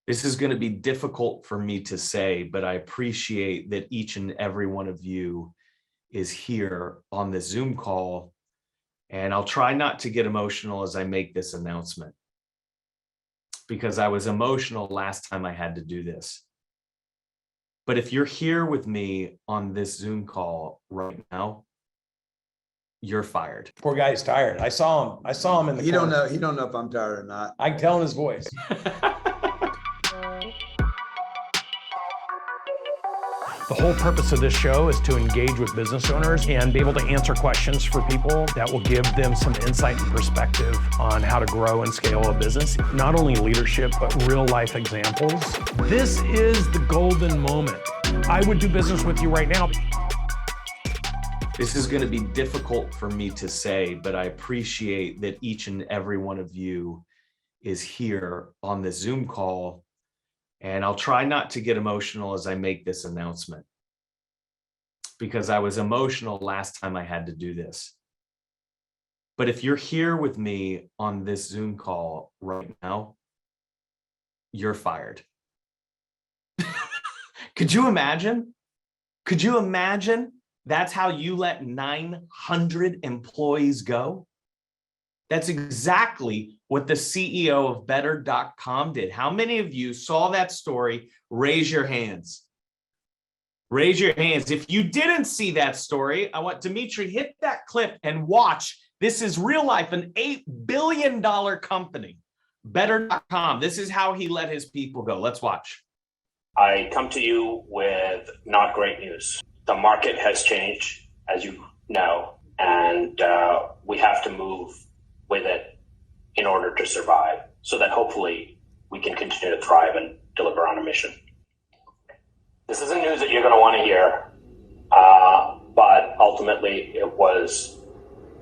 This is going to be difficult for me to say, but I appreciate that each and every one of you is here on this Zoom call. And I'll try not to get emotional as I make this announcement, because I was emotional last time I had to do this. But if you're here with me on this Zoom call right now, you're fired. Poor guy's tired. I saw him in the corner. He don't know if I'm tired or not. I can tell in his voice. The whole purpose of this show is to engage with business owners and be able to answer questions for people that will give them some insight and perspective on how to grow and scale a business. Not only leadership, but real life examples. This is the golden moment. I would do business with you right now. This is going to be difficult for me to say, but I appreciate that each and every one of you is here on this Zoom call. And I'll try not to get emotional as I make this announcement, because I was emotional last time I had to do this. But if you're here with me on this Zoom call right now, you're fired. Could you imagine? Could you imagine that's how you let 900 employees go? That's exactly what the CEO of Better.com did. How many of you saw that story? Raise your hands. Raise your hands. If you didn't see that story, I want Dimitri, hit that clip and watch. This is real life, an $8 billion company, Better.com. This is how he let his people go. Let's watch. I come to you with not great news. The market has changed, as you know, and we have to move with it in order to survive, so that hopefully we can continue to thrive and deliver on a mission. This isn't news that you're going to want to hear, but ultimately it was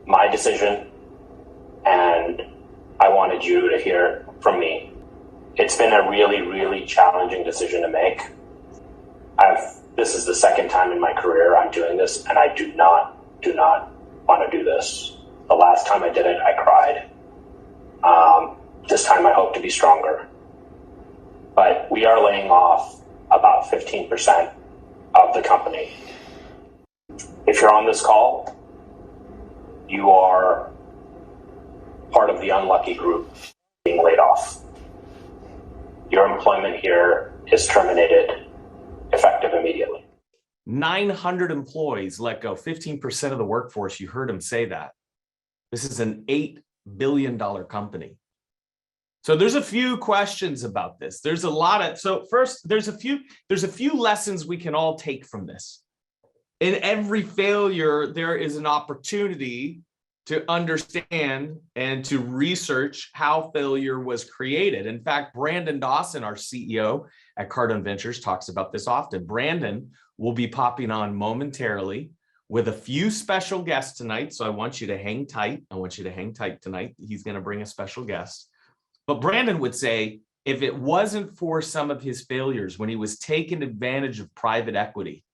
my decision, and I wanted you to hear from me. It's been a really, really challenging decision to make. This is the second time in my career I'm doing this, and I do not want to do this. The last time I did it, I cried. This time I hope to be stronger. But we are laying off about 15% of the company. If you're on this call, you are part of the unlucky group being laid off. Your employment here is terminated, effective immediately. 900 employees let go, 15% of the workforce. You heard him say that. This is an $8 billion company. So there's a few questions about this. There's a lot of, so first, there's a few lessons we can all take from this. In every failure, there is an opportunity to understand and to research how failure was created. In fact, Brandon Dawson, our CEO at Cardone Ventures, talks about this often. Brandon will be popping on momentarily with a few special guests tonight. So I want you to hang tight. I want you to hang tight tonight. He's going to bring a special guest. But Brandon would say, if it wasn't for some of his failures, when he was taking advantage of private equity,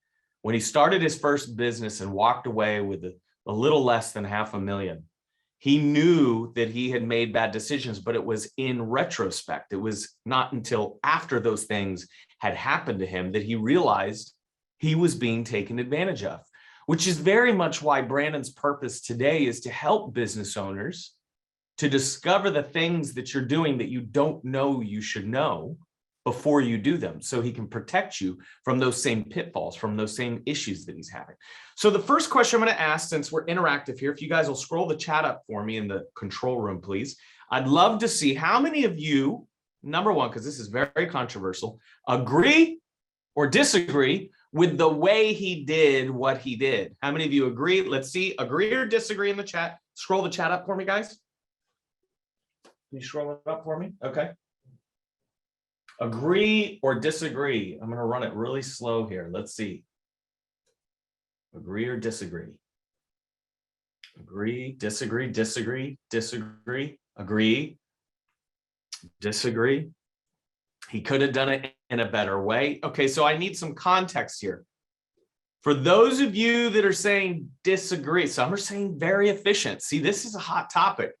when he started his first business and walked away with a little less than $500,000, he knew that he had made bad decisions, but it was in retrospect. It was not until after those things had happened to him that he realized he was being taken advantage of, which is very much why Brandon's purpose today is to help business owners to discover the things that you're doing that you don't know you should know before you do them, so he can protect you from those same pitfalls, from those same issues that he's having. So the first question I'm going to ask, since we're interactive here, if you guys will scroll the chat up for me in the control room, please. I'd love to see how many of you, number one, because this is very controversial, agree or disagree with the way he did what he did. How many of you agree? Let's see, agree or disagree in the chat. Scroll the chat up for me, guys. Can you scroll it up for me? Okay. Agree or disagree? I'm going to run it really slow here. Let's see. Agree or disagree? Agree, disagree, disagree, disagree, agree, disagree. He could have done it in a better way. Okay, so I need some context here. For those of you that are saying disagree, some are saying very efficient. See, this is a hot topic,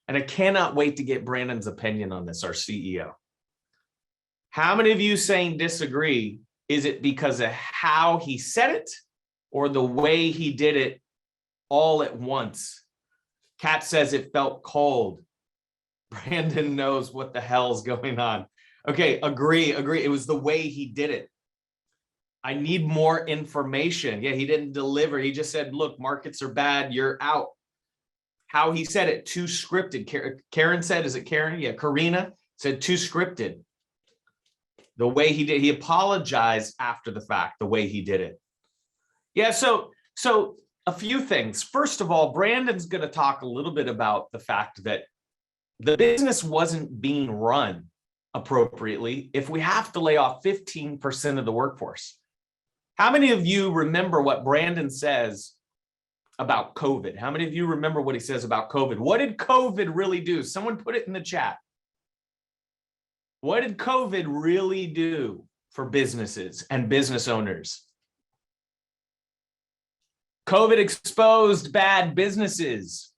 and I cannot wait to get Brandon's opinion on this, our CEO. How many of you saying disagree? Is it because of how he said it or the way he did it all at once? Kat says it felt cold. Brandon knows what the hell's going on. Okay, agree. It was the way he did it. I need more information. Yeah, he didn't deliver. He just said, look, markets are bad, you're out. How he said it, too scripted. Karen said, is it Karen? Yeah, Karina said too scripted. The way he did, he apologized after the fact, the way he did it. Yeah, so a few things. First of all, Brandon's going to talk a little bit about the fact that the business wasn't being run appropriately if we have to lay off 15% of the workforce. How many of you remember what Brandon says about COVID? How many of you remember what he says about COVID? What did COVID really do? Someone put it in the chat. What did COVID really do for businesses and business owners? COVID exposed bad businesses,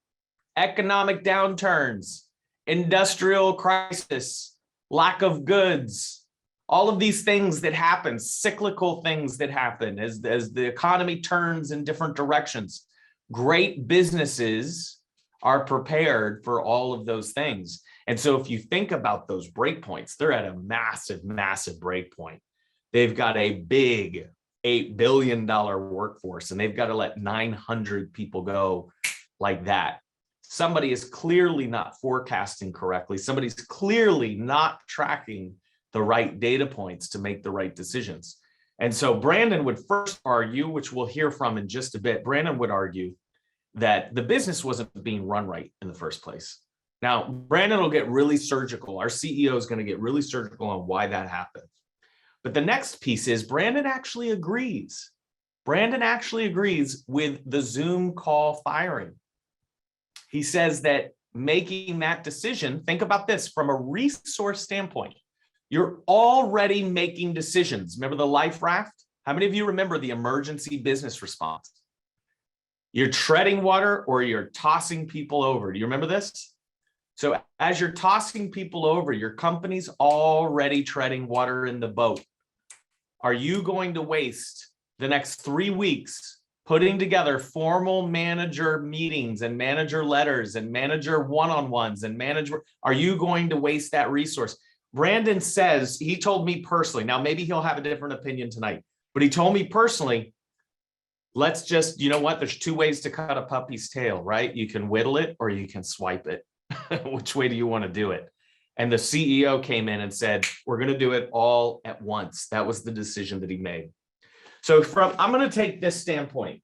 economic downturns, industrial crisis, lack of goods, all of these things that happen, cyclical things that happen as the economy turns in different directions. Great businesses are prepared for all of those things. And so if you think about those break points, they're at a massive, massive break point. They've got a big $8 billion workforce, and they've got to let 900 people go like that. Somebody is clearly not forecasting correctly. Somebody's clearly not tracking the right data points to make the right decisions. And so Brandon would first argue, which we'll hear from in just a bit, Brandon would argue that the business wasn't being run right in the first place. Now, Brandon will get really surgical. Our CEO is going to get really surgical on why that happened. But the next piece is Brandon actually agrees. Brandon actually agrees with the Zoom call firing. He says that making that decision, think about this from a resource standpoint. You're already making decisions. Remember the life raft? How many of you remember the emergency business response? You're treading water or you're tossing people over. Do you remember this? So as you're tossing people over, your company's already treading water in the boat. Are you going to waste the next 3 weeks putting together formal manager meetings and manager letters and manager one-on-ones and manager? Are you going to waste that resource? Brandon says, he told me personally, now maybe he'll have a different opinion tonight, but he told me personally, let's just, you know what? There's two ways to cut a puppy's tail, right? You can whittle it or you can swipe it. Which way do you want to do it? And the CEO came in and said, we're going to do it all at once. That was the decision that he made. So I'm going to take this standpoint.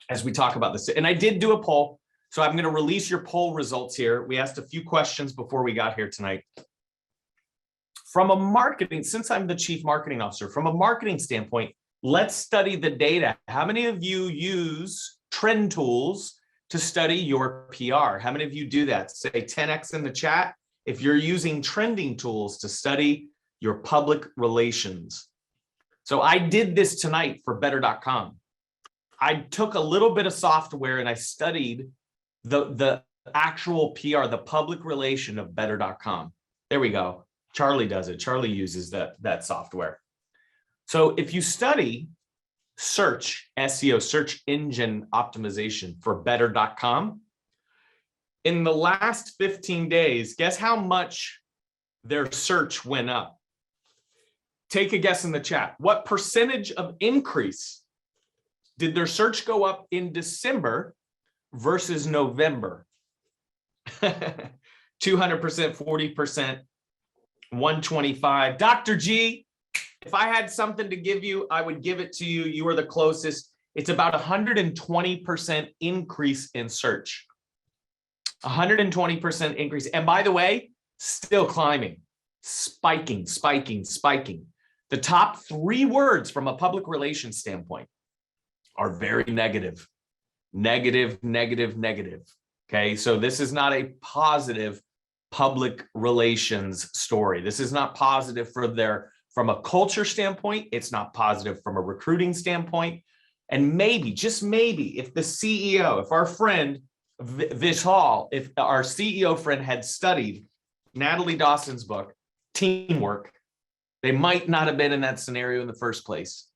As we talk about this. And I did do a poll. So I'm going to release your poll results here. We asked a few questions before we got here tonight. From a marketing, since I'm the chief marketing officer, from a marketing standpoint, let's study the data. How many of you use trend tools to study your PR? How many of you do that? Say 10x in the chat if you're using trending tools to study your public relations. So I did this tonight for better.com. I took a little bit of software and I studied the actual PR, the public relation of better.com. There we go. Charlie does it. Charlie uses that software. So if you study search, SEO, search engine optimization for better.com, in the last 15 days, guess how much their search went up? Take a guess in the chat. What percentage of increase did their search go up in December versus November? 200%, 40%, 125. Dr. G, if I had something to give you, I would give it to you. You are the closest. It's about 120% increase in search. 120% increase. And by the way, still climbing, spiking. The top 3 words from a public relations standpoint are very negative. Negative. Okay, so this is not a positive public relations story. This is not positive from a culture standpoint. It's not positive from a recruiting standpoint. And maybe, just maybe, if the CEO, if our friend Vishal, if our CEO friend had studied Natalie Dawson's book, teamwork. They might not have been in that scenario in the first place.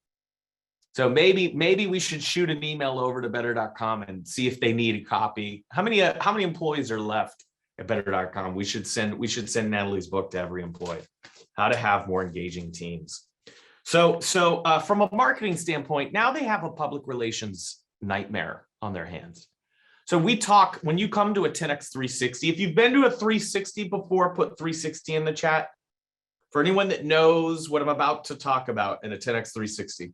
So maybe we should shoot an email over to better.com and see if they need a copy. How many employees are left at better.com? We should send Natalie's book to every employee, How to Have More Engaging Teams. So from a marketing standpoint, now they have a public relations nightmare on their hands. So we talk, when you come to a 10X 360, if you've been to a 360 before, put 360 in the chat. For anyone that knows what I'm about to talk about in a 10X 360.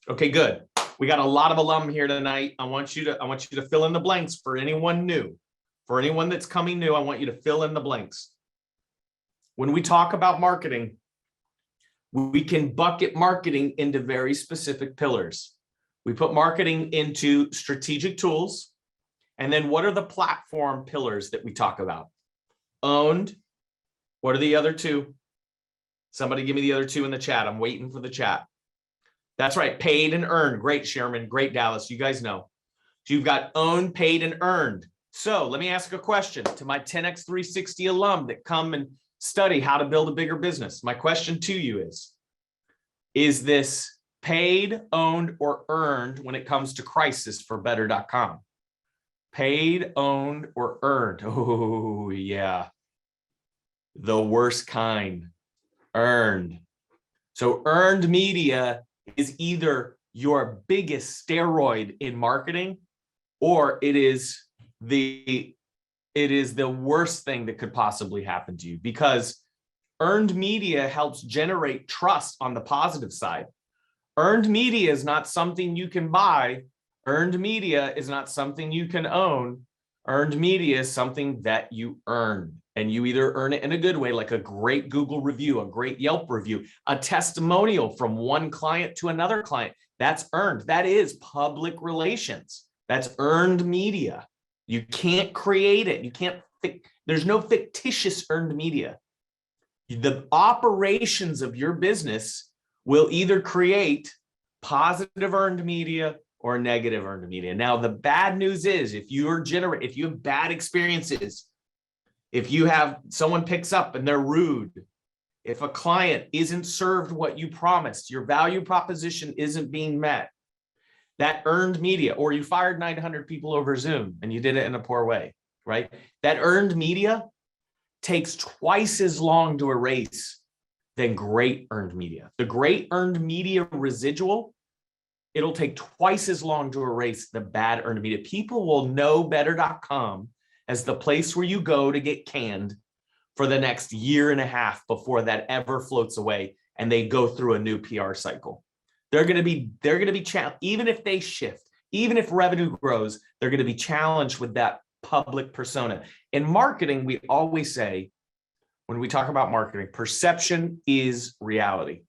Okay, good. We got a lot of alum here tonight. I want you to fill in the blanks for anyone new. For anyone that's coming new, I want you to fill in the blanks. When we talk about marketing, we can bucket marketing into very specific pillars. We put marketing into strategic tools. And then what are the platform pillars that we talk about? Owned. What are the other two? Somebody give me the other two in the chat. I'm waiting for the chat. That's right. Paid and earned. Great, Sherman. Great, Dallas. You guys know. So you've got owned, paid, and earned. So let me ask a question to my 10X 360 alum that come and study how to build a bigger business. My question to you is this paid, owned, or earned when it comes to crisis for better.com? Paid, owned, or earned? Oh, yeah. The worst kind. Earned. So earned media is either your biggest steroid in marketing, or it is the worst thing that could possibly happen to you, because earned media helps generate trust on the positive side. Earned media is not something you can buy. Earned media is not something you can own. Earned media is something that you earn, and you either earn it in a good way, like a great Google review, a great Yelp review, a testimonial from one client to another client. That's earned. That is public relations. That's earned media. You can't create it. You can't, there's no fictitious earned media. The operations of your business will either create positive earned media or negative earned media. Now, the bad news is if you have bad experiences, if you have someone picks up and they're rude, if a client isn't served what you promised, your value proposition isn't being met, that earned media, or you fired 900 people over Zoom and you did it in a poor way, right? That earned media takes twice as long to erase than great earned media. The great earned media residual, it'll take twice as long to erase the bad earned media. People will know better.com as the place where you go to get canned for the next year and a half before that ever floats away and they go through a new PR cycle. They're going to be challenged, even if they shift, even if revenue grows, they're going to be challenged with that public persona. In marketing, we always say, when we talk about marketing, perception is reality.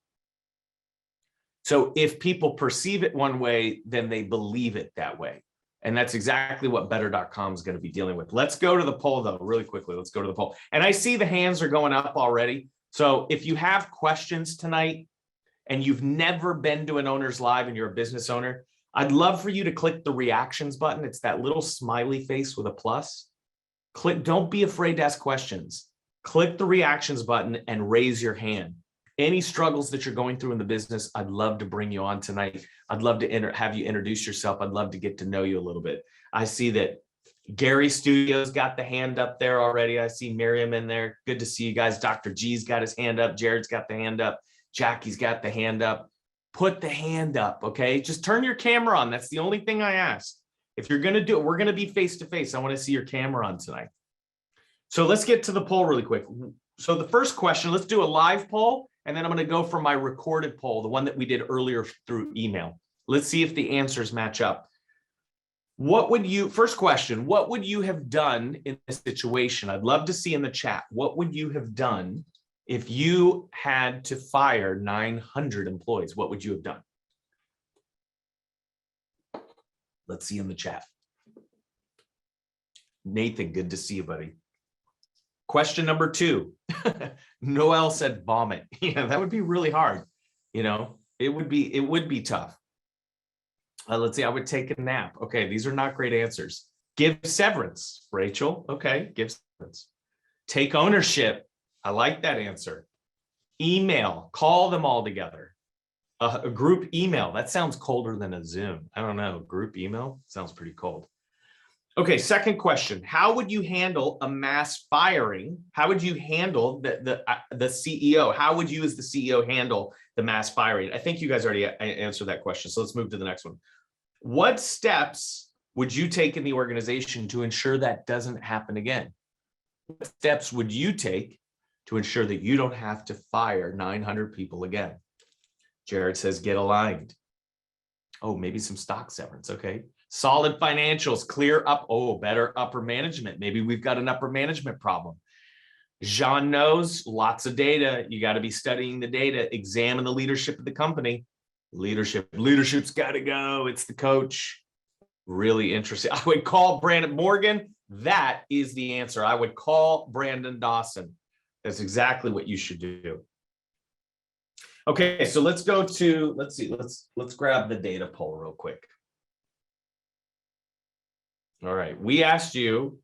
So if people perceive it one way, then they believe it that way. And that's exactly what better.com is going to be dealing with. Let's go to the poll, though, really quickly. Let's go to the poll. And I see the hands are going up already. So if you have questions tonight and you've never been to an owner's live and you're a business owner, I'd love for you to click the reactions button. It's that little smiley face with a plus. Click. Don't be afraid to ask questions. Click the reactions button and raise your hand. Any struggles that you're going through in the business, I'd love to bring you on tonight. I'd love to have you introduce yourself. I'd love to get to know you a little bit. I see that Gary Studios got the hand up there already. I see Miriam in there. Good to see you guys. Dr. G's got his hand up. Jared's got the hand up. Jackie's got the hand up. Put the hand up, okay? Just turn your camera on. That's the only thing I ask. If you're going to do it, we're going to be face-to-face. I want to see your camera on tonight. So let's get to the poll really quick. So the first question, let's do a live poll. And then I'm going to go for my recorded poll, the one that we did earlier through email. Let's see if the answers match up. First question, what would you have done in this situation? I'd love to see in the chat, what would you have done if you had to fire 900 employees? What would you have done? Let's see in the chat. Nathan, good to see you, buddy. Question number 2. Noel said vomit. Yeah, that would be really hard. You know, it would be tough. Let's see, I would take a nap. Okay, these are not great answers. Give severance, Rachel. Okay, give severance. Take ownership. I like that answer. Email, call them all together. A group email, that sounds colder than a Zoom. I don't know, group email sounds pretty cold. Okay, second question. How would you handle a mass firing? How would you handle the CEO? How would you as the CEO handle the mass firing? I think you guys already answered that question. So let's move to the next one. What steps would you take in the organization to ensure that doesn't happen again? What steps would you take to ensure that you don't have to fire 900 people again? Jared says, get aligned. Oh, maybe some stock severance. Okay. Solid financials, clear up. Oh, better upper management. Maybe we've got an upper management problem. Jean knows lots of data. You got to be studying the data. Examine the leadership of the company. Leadership's got to go. It's the coach. Really interesting. I would call Brandon Morgan. That is the answer. I would call Brandon Dawson. That's exactly what you should do. Okay, so let's go to, let's grab the data poll real quick. All right, we asked you,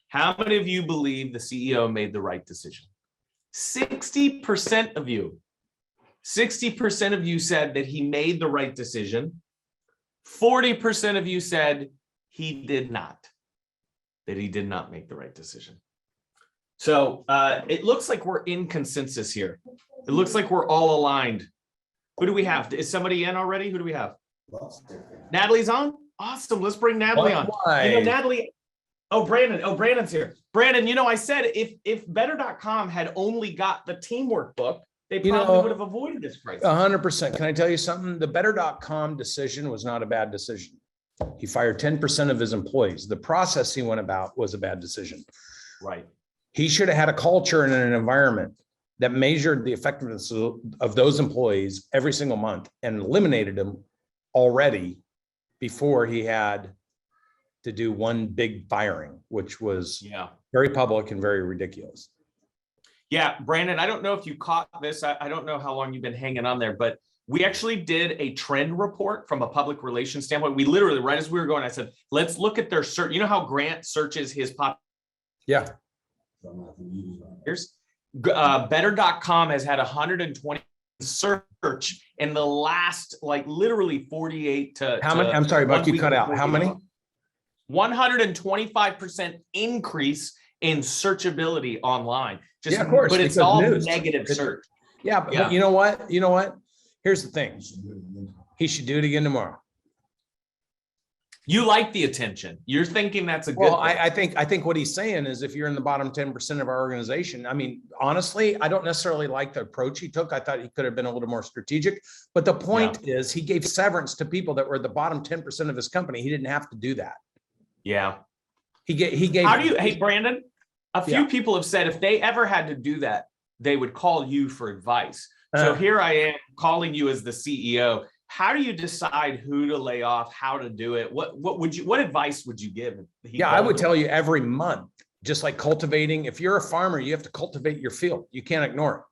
how many of you believe the CEO made the right decision? 60% of you. 60% of you said that he made the right decision. 40% of you said he did not, that he did not make the right decision. So it looks like we're in consensus here. It looks like we're all aligned. Who do we have? Is somebody in already? Who do we have? Natalie's on? Awesome. Let's bring Natalie on. You know, Natalie. Oh, Brandon. Oh, Brandon's here. Brandon, you know, I said if better.com had only got the teamwork book, they probably would have avoided this crisis. 100%. Can I tell you something? The better.com decision was not a bad decision. He fired 10% of his employees. The process he went about was a bad decision. Right. He should have had a culture and an environment that measured the effectiveness of those employees every single month and eliminated them already before he had to do one big firing, which was very public and very ridiculous. Yeah, Brandon, I don't know if you caught this. I don't know how long you've been hanging on there, but we actually did a trend report from a public relations standpoint. We literally, right as we were going, I said, let's look at their search. You know how Grant searches his pop? Yeah. Better.com has had 120 search in the last, like literally 48 to how many? I'm sorry, Buck, you cut out. How many? 125% increase in searchability online. Just, yeah, of course, but it's all negative search. Yeah, but you know what? You know what? Here's the thing. He should do it again tomorrow. You like the attention. You're thinking that's a good thing. I think what he's saying is if you're in the bottom 10% of our organization, I mean, honestly, I don't necessarily like the approach he took. I thought he could have been a little more strategic, but the point is he gave severance to people that were the bottom 10% of his company. He didn't have to do that. Yeah. He gave. How do you, hey, Brandon, a few people have said if they ever had to do that, they would call you for advice. So here I am calling you as the CEO. How do you decide who to lay off, how to do it? What advice would you give? Yeah, I would tell you every month, just like cultivating. If you're a farmer, you have to cultivate your field. You can't ignore it.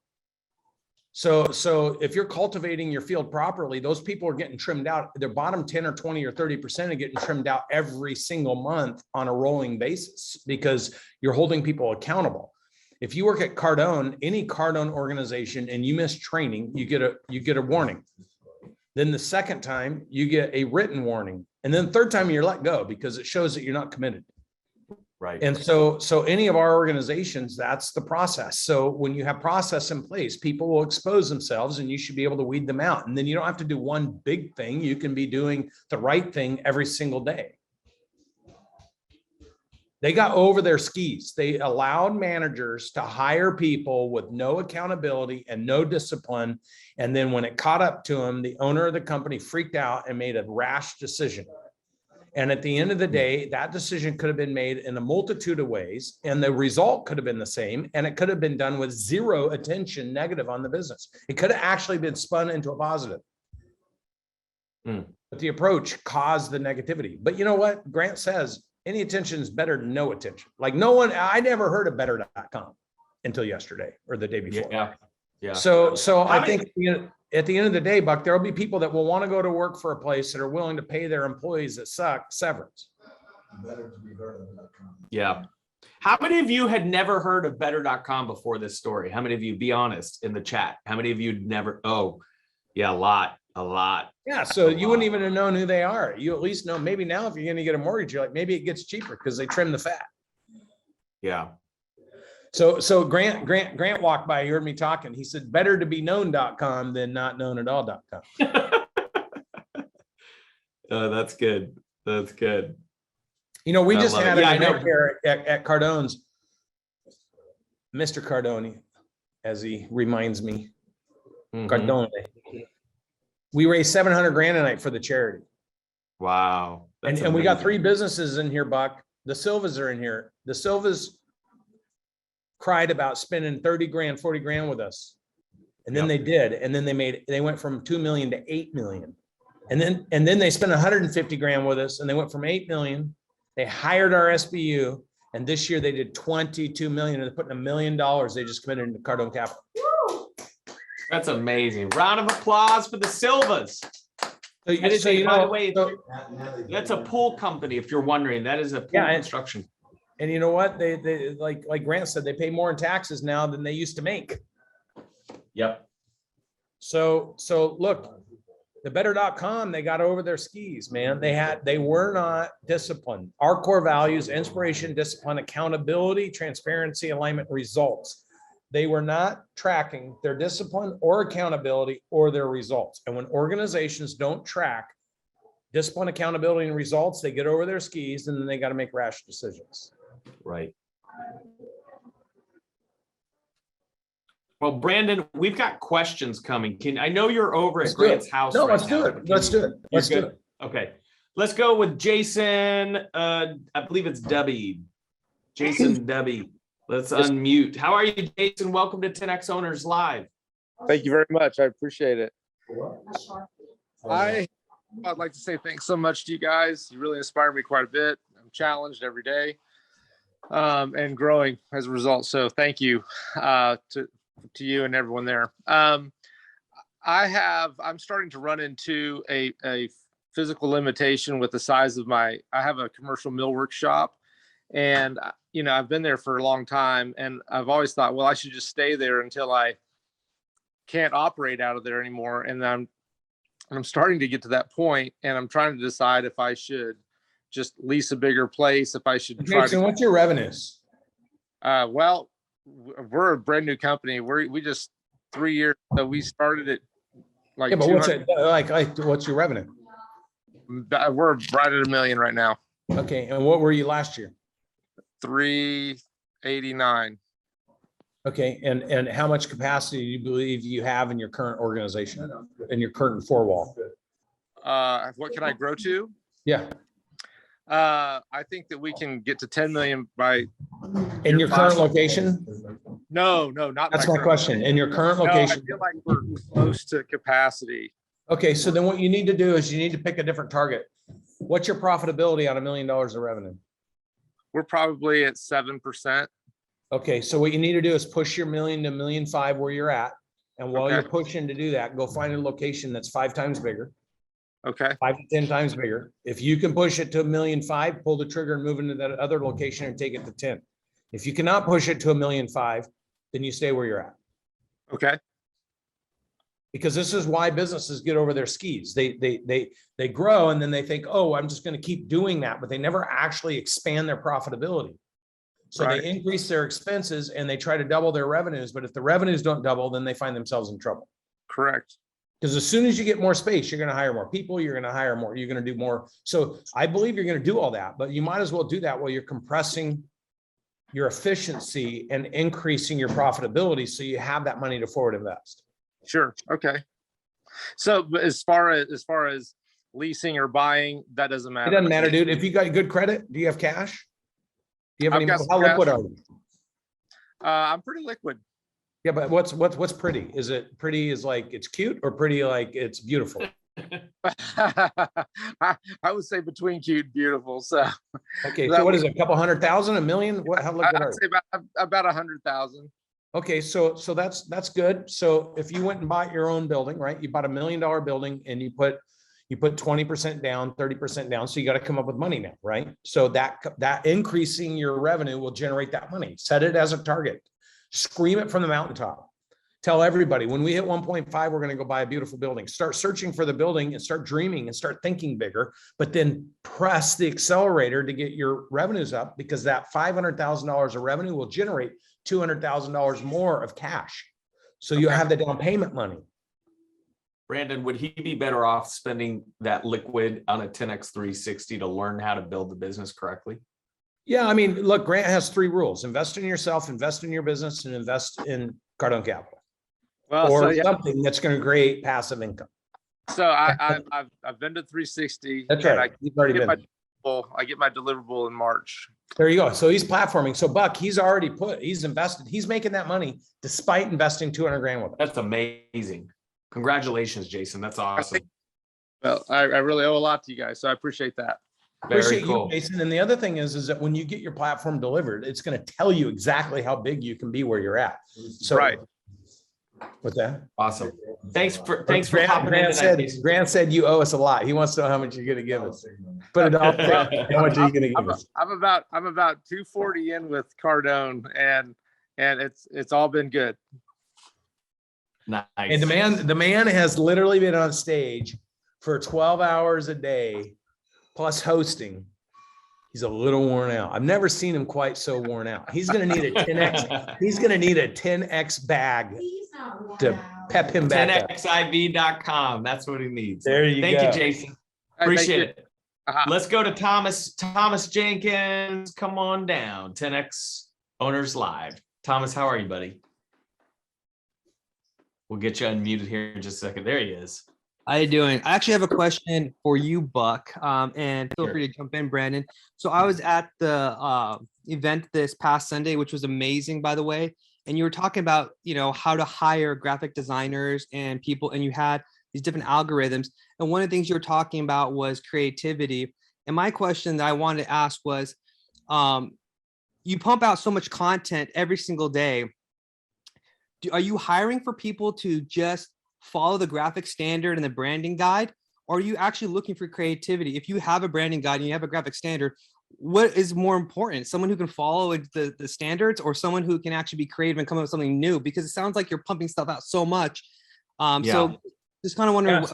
So if you're cultivating your field properly, those people are getting trimmed out. Their bottom 10 or 20 or 30% are getting trimmed out every single month on a rolling basis because you're holding people accountable. If you work at Cardone, any Cardone organization, and you miss training, you get a warning. Then the second time you get a written warning. And then the third time you're let go because it shows that you're not committed. Right. And so any of our organizations, that's the process. So when you have process in place, people will expose themselves and you should be able to weed them out. And then you don't have to do one big thing. You can be doing the right thing every single day. They got over their skis. They allowed managers to hire people with no accountability and no discipline. And then when it caught up to them, the owner of the company freaked out and made a rash decision. And at the end of the day, that decision could have been made in a multitude of ways, and the result could have been the same, and it could have been done with zero attention negative on the business. It could have actually been spun into a positive. But the approach caused the negativity. But you know what? Grant says any attention is better than no attention. Like no one, I never heard of better.com until yesterday or the day before. Yeah. So I think at the end of the day, Buck, there'll be people that will want to go to work for a place that are willing to pay their employees that suck severance. Better to be heard of. Yeah. How many of you had never heard of better.com before this story? How many of you, be honest in the chat? How many of you never? Oh, yeah, a lot. Yeah, so you wouldn't even have known who they are. You at least know, maybe now if you're gonna get a mortgage, you're like, maybe it gets cheaper because they trim the fat. Yeah. So Grant walked by, he heard me talking. He said, better to be known.com than not known at all.com. Oh, that's good. That's good. You know, we I just love it. had Yeah, an I know. event here at Cardone's. Mr. Cardone, as he reminds me, Mhm. Cardone. We raised 700 grand a night for the charity. Wow. That's And we got amazing. 3 businesses in here, Buck. The Silvas are in here. The Silvas cried about spending 30 grand, 40 grand with us. And then Yep. they did. And then they went from 2 million to 8 million. And then they spent 150 grand with us and they went from 8 million. They hired our SBU. And this year they did 22 million and they're putting $1 million. They just committed into Cardone Capital. That's amazing. Round of applause for the Silvas. So, That is, so you by know, the way, so- that's a pool company. If you're wondering, that is a pool Yeah, and- construction. and you know what? They like Grant said, they pay more in taxes now than they used to make. Yep. So look, the better.com, they got over their skis, man. They were not disciplined. Our core values, inspiration, discipline, accountability, transparency, alignment, results. They were not tracking their discipline or accountability or their results. And when organizations don't track discipline, accountability, and results, they get over their skis and then they got to make rash decisions. Right. Well, Brandon, we've got questions coming. I know you're over at Grant's house. No, right let's do now, it. but Let's do it. you're Let's do good? it. Okay. Let's go with Jason. I believe it's Debbie. Jason Debbie. Let's unmute. How are you, Jason? Welcome to 10X Owners Live. Thank you very much. I appreciate it. I'd like to say thanks so much to you guys. You really inspire me quite a bit. I'm challenged every day and growing as a result. So thank you to you and everyone there. I'm starting to run into a physical limitation with the size of I have a commercial millwork shop, and I've been there for a long time, and I've always thought, well, I should just stay there until I can't operate out of there anymore. And I'm starting to get to that point, and I'm trying to decide if I should just lease a bigger place, if I should try Jason, to. what's your revenues? Well, we're a brand new company. We just 3 years. So we started it like. Yeah, but what's 200 it like? What's your revenue? We're right at $1 million right now. Okay, and what were you last year? 389. Okay, and how much capacity do you believe you have in your current organization, in your current 4-wall? What can I grow to? Yeah, I think that we can get to 10 million by. in your current location? No, not. That's my current- question. In your current No, location? I feel like we're close to capacity. Okay, so then what you need to do is you need to pick a different target. What's your profitability on $1 million of revenue? We're probably at 7%. Okay, so what you need to do is push your 1 million to 1.5 million where you're at. And while Okay. you're pushing to do that, go find a location that's 5 times bigger, Okay. 5 to 10 times bigger. If you can push it to 1.5 million, pull the trigger and move into that other location and take it to 10. If you cannot push it to 1.5 million, then you stay where you're at. Okay. Because this is why businesses get over their skis. They grow and then they think, oh, I'm just going to keep doing that, but they never actually expand their profitability. So Right. they increase their expenses and they try to double their revenues. But if the revenues don't double, then they find themselves in trouble. Correct. Because as soon as you get more space, you're going to hire more people, you're going to hire more, you're going to do more. So I believe you're going to do all that, but you might as well do that while you're compressing your efficiency and increasing your profitability. So you have that money to forward invest. Sure. Okay. So but as far as leasing or buying, that doesn't matter. It doesn't matter, dude. If you got good credit, do you have cash? Do you have I've any, got some how liquid cash. are you? I'm pretty liquid. Yeah, but what's pretty? Is it pretty is like it's cute or pretty like it's beautiful? I would say between cute and beautiful. So Okay, so what is it? A couple 100,000, $1 million? What, how liquid are I'd you? say about 100,000. Okay, so that's good. So if you went and bought your own building, right? You bought $1 million building and you put You put 20% down, 30% down. So you got to come up with money now, right? So that increasing your revenue will generate that money. Set it as a target. Scream it from the mountaintop. Tell everybody when we hit 1.5, we're going to go buy a beautiful building. Start searching for the building and start dreaming and start thinking bigger, but then press the accelerator to get your revenues up, because that $500,000 of revenue will generate $200,000 more of cash. So you have the down payment money. Brandon, would he be better off spending that liquid on a 10X 360 to learn how to build the business correctly? Yeah. I mean, look, Grant has 3 rules: invest in yourself, invest in your business, and invest in Cardone Capital. Well, Or so yeah, something that's going to create passive income. so I've been to 360. That's and right. You've already been. I get my deliverable in March. There you go. So he's platforming. So Buck, he's invested. He's making that money despite investing 200 grand with us. That's amazing. Congratulations, Jason. That's awesome. Well, I really owe a lot to you guys, so I appreciate that. Very Appreciate cool. you, Jason. And the other thing is that when you get your platform delivered, it's going to tell you exactly how big you can be where you're at. So, Right. What's that? Awesome. Thanks for Grant, popping in Grant tonight, said, Jason. Grant said you owe us a lot. He wants to know how much you're going to give us. Put it off. How much are you going to give us? I'm about 240 in with Cardone, and it's all been good. Nice. And the man has literally been on stage for 12 hours a day, plus hosting. He's a little worn out. I've never seen him quite so worn out. He's going to need a 10X. He's going to need a 10X bag to pep him back up. 10xiv.com. That's what he needs. There you Thank go. you, Jason. Thank Appreciate you. it. Let's go to Thomas Jenkins. Come on down. 10X Owners Live. Thomas, how are you, buddy? We'll get you unmuted here in just a second. There he is. How you doing? I actually have a question for you, Buck, and feel Sure. free to jump in, Brandon. So I was at the event this past Sunday, which was amazing, by the way. And you were talking about, how to hire graphic designers and people, and you had these different algorithms. And one of the things you were talking about was creativity. And my question that I wanted to ask was, you pump out so much content every single day. Are you hiring for people to just follow the graphic standard and the branding guide? Or are you actually looking for creativity? If you have a branding guide and you have a graphic standard, what is more important? Someone who can follow the standards, or someone who can actually be creative and come up with something new? Because it sounds like you're pumping stuff out so much. So just kind of wondering.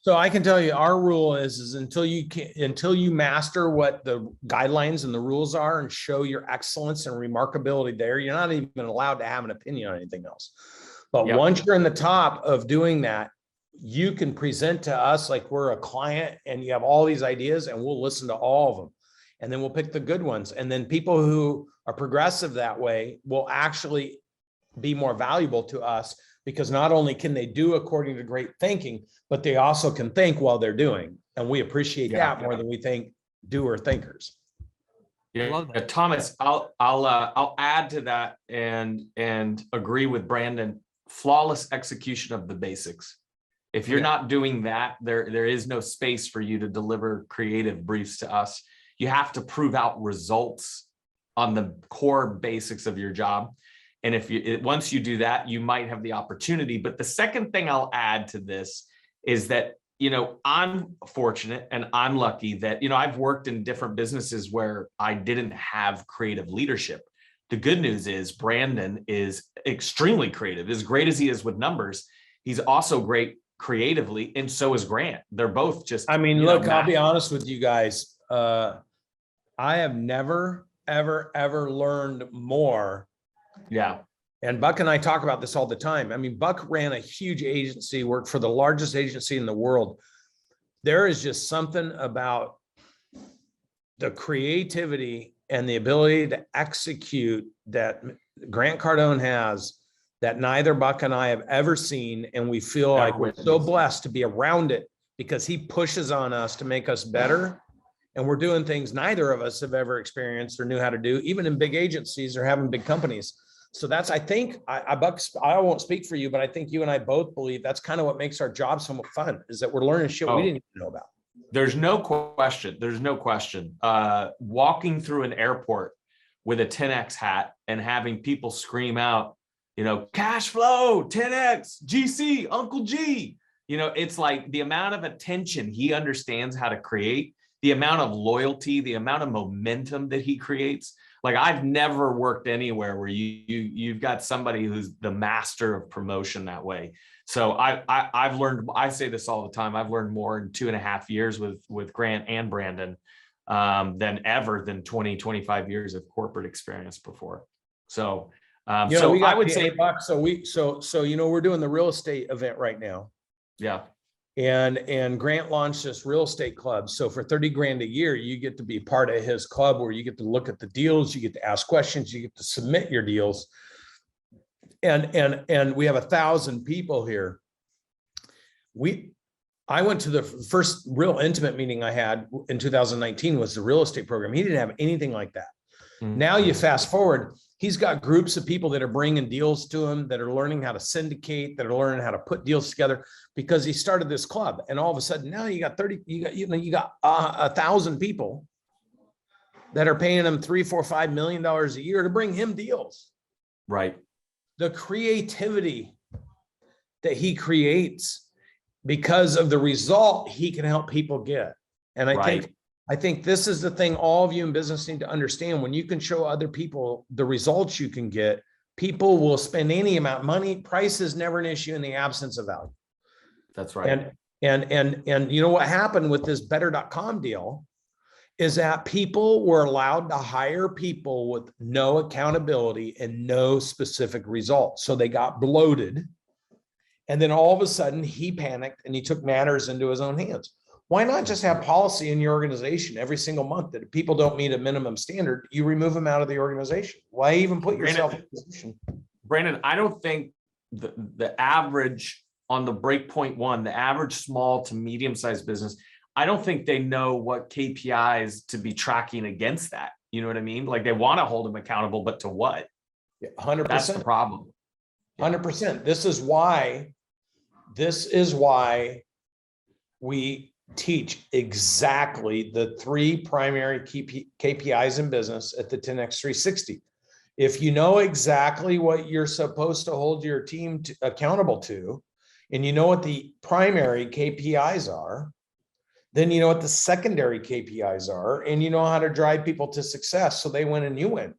So I can tell you, our rule is until you master what the guidelines and the rules are and show your excellence and remarkability there, you're not even allowed to have an opinion on anything else. But once you're in the top of doing that, you can present to us like we're a client and you have all these ideas, and we'll listen to all of them. And then we'll pick the good ones. And then people who are progressive that way will actually be more valuable to us, because not only can they do according to great thinking, but they also can think while they're doing. And we appreciate that more than we think doer thinkers. Yeah, Thomas, I'll add to that and agree with Brandon. Flawless execution of the basics. If you're not doing that, there is no space for you to deliver creative briefs to us. You have to prove out results on the core basics of your job. And once you do that, you might have the opportunity. But the second thing I'll add to this is that, I'm fortunate and I'm lucky that, I've worked in different businesses where I didn't have creative leadership. The good news is Brandon is extremely creative. As great as he is with numbers, he's also great creatively. And so is Grant. They're both just, look, I'll be honest with you guys. I have never, ever learned more. Yeah. And Buck and I talk about this all the time. Buck ran a huge agency, worked for the largest agency in the world. There is just something about the creativity and the ability to execute that Grant Cardone has that neither Buck and I have ever seen. And we feel like we're so blessed to be around it, because he pushes on us to make us better. And we're doing things neither of us have ever experienced or knew how to do, even in big agencies or having big companies. So that's, I think, Buck, I won't speak for you, but I think you and I both believe that's kind of what makes our job so much fun, is that we're learning shit we didn't even know about. There's no question. There's no question. Walking through an airport with a 10X hat and having people scream out, cash flow, 10X, GC, Uncle G. It's like the amount of attention he understands how to create, the amount of loyalty, the amount of momentum that he creates. Like I've never worked anywhere where you've got somebody who's the master of promotion that way. So I've learned, I say this all the time, I've learned more in 2.5 years with Grant and Brandon than 20, 25 years of corporate experience before. So, so I would say, bucks. So we're doing the real estate event right now. yeah. And Grant launched this real estate club. So for 30 grand a year, you get to be part of his club where you get to look at the deals, you get to ask questions, you get to submit your deals. And we have 1,000 people here. I went to the first real intimate meeting I had in 2019 was the real estate program. He didn't have anything like that. Mm-hmm. Now you fast forward, he's got groups of people that are bringing deals to him, that are learning how to syndicate, that are learning how to put deals together because he started this club. And all of a sudden now you got 1,000 people that are paying him $3, $4, $5 million a year to bring him deals. Right. The creativity that he creates because of the result he can help people get. And I think this is the thing all of you in business need to understand. When you can show other people the results you can get, people will spend any amount of money. Price is never an issue in the absence of value. That's right. And you know what happened with this better.com deal is that people were allowed to hire people with no accountability and no specific results. So they got bloated. And then all of a sudden he panicked and he took matters into his own hands. Why not just have policy in your organization every single month that if people don't meet a minimum standard, you remove them out of the organization? Why even put yourself in a position? Brandon, I don't think the average on the breakpoint one, the average small to medium-sized business, I don't think they know what KPIs to be tracking against that. You know what I mean? Like they want to hold them accountable, but to what? 100%. That's the problem. 100%. This is why we teach exactly the 3 primary KPIs in business at the 10X 360. If you know exactly what you're supposed to hold your team accountable to, and you know what the primary KPIs are, then you know what the secondary KPIs are, and you know how to drive people to success so they win and you win.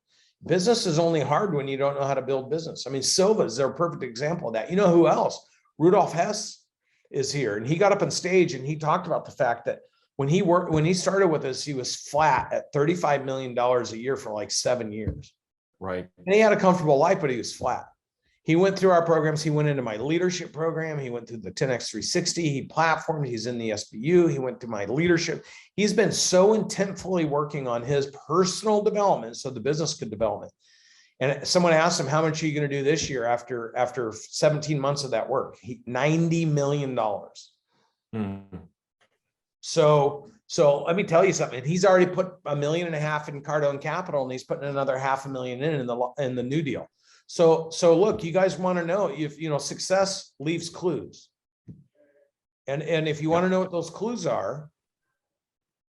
Business is only hard when you don't know how to build business. I mean, Silva's their perfect example of that. You know who else? Rudolph Hess is here, and he got up on stage and he talked about the fact that when he started with us, he was flat at $35 million a year for like 7 years. Right. And he had a comfortable life, but he was flat. He went through our programs. He went into my leadership program. He went through the 10X 360. He platformed. He's in the SBU. He went through my leadership. He's been so intentfully working on his personal development so the business could develop it. And someone asked him, how much are you going to do this year after 17 months of that work? $90 million. Mm-hmm. So let me tell you something. He's already put $1.5 million in Cardone Capital, and he's putting another $500,000 in the new deal. So look, you guys want to know if success leaves clues, and if you want to know what those clues are,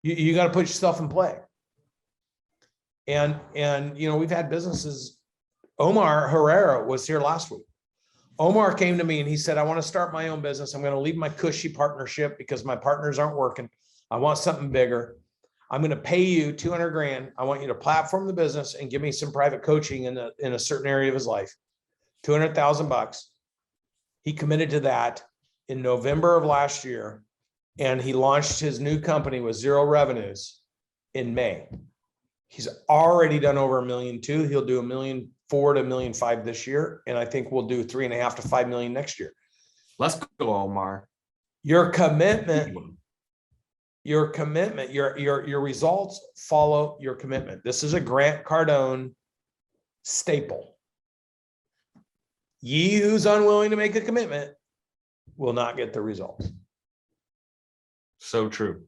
you got to put yourself in play. And we've had businesses. Omar Herrera was here last week. Omar came to me and he said, I want to start my own business. I'm going to leave my cushy partnership because my partners aren't working. I want something bigger. I'm going to pay you 200 grand. I want you to platform the business and give me some private coaching in a certain area of his life. $200,000. He committed to that in November of last year. And he launched his new company with 0 revenues in May. He's already done over $1.2 million. He'll do $1.4 million to $1.5 million this year. And I think we'll do $3.5 to $5 million next year. Let's go, Omar. Your commitment, your results follow your commitment. This is a Grant Cardone staple. Ye who's unwilling to make a commitment will not get the results. So true.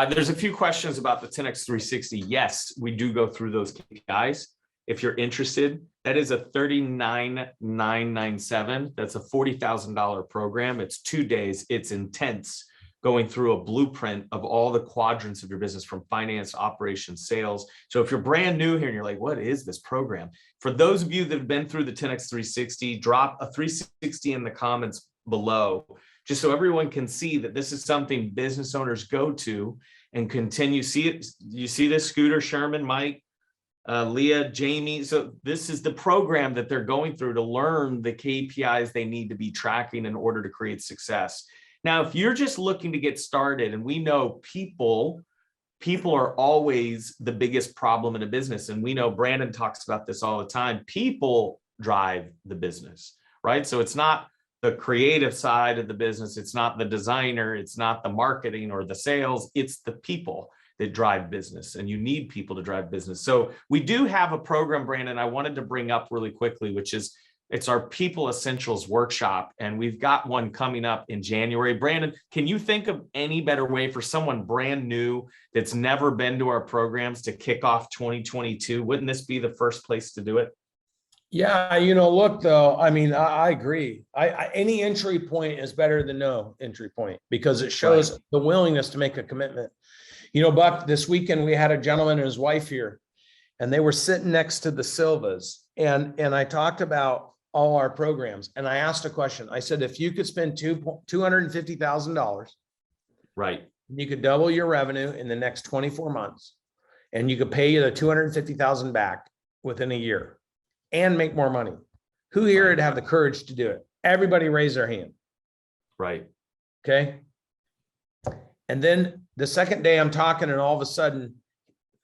There's a few questions about the 10X 360. Yes, we do go through those KPIs. If you're interested, that is a $39,997. That's a $40,000 program. It's 2 days. It's intense, going through a blueprint of all the quadrants of your business from finance, operations, sales. So if you're brand new here and you're like, what is this program? For those of you that have been through the 10X 360, drop a 360 in the comments below, just so everyone can see that this is something business owners go to and continue. See it. You see this, Scooter, Sherman, Mike, Leah, Jamie. So this is the program that they're going through to learn the KPIs they need to be tracking in order to create success. Now, if you're just looking to get started, and we know people are always the biggest problem in a business. And we know Brandon talks about this all the time. People drive the business, right? So it's not the creative side of the business. It's not the designer. It's not the marketing or the sales. It's the people that drive business, and you need people to drive business. So we do have a program, Brandon, I wanted to bring up really quickly, which is it's our People Essentials Workshop, and we've got one coming up in January. Brandon, can you think of any better way for someone brand new that's never been to our programs to kick off 2022? Wouldn't this be the first place to do it? Yeah, look, though, I mean, I agree. Any entry point is better than no entry point, because it shows the willingness to make a commitment. Buck, this weekend we had a gentleman and his wife here, and they were sitting next to the Silvas, and I talked about all our programs, and I asked a question. I said, if you could spend $250,000, right, you could double your revenue in the next 24 months, and you could pay you the $250,000 back within a year and make more money. Who here would have the courage to do it? Everybody raise their hand. Right. Okay. And then the second day I'm talking, and all of a sudden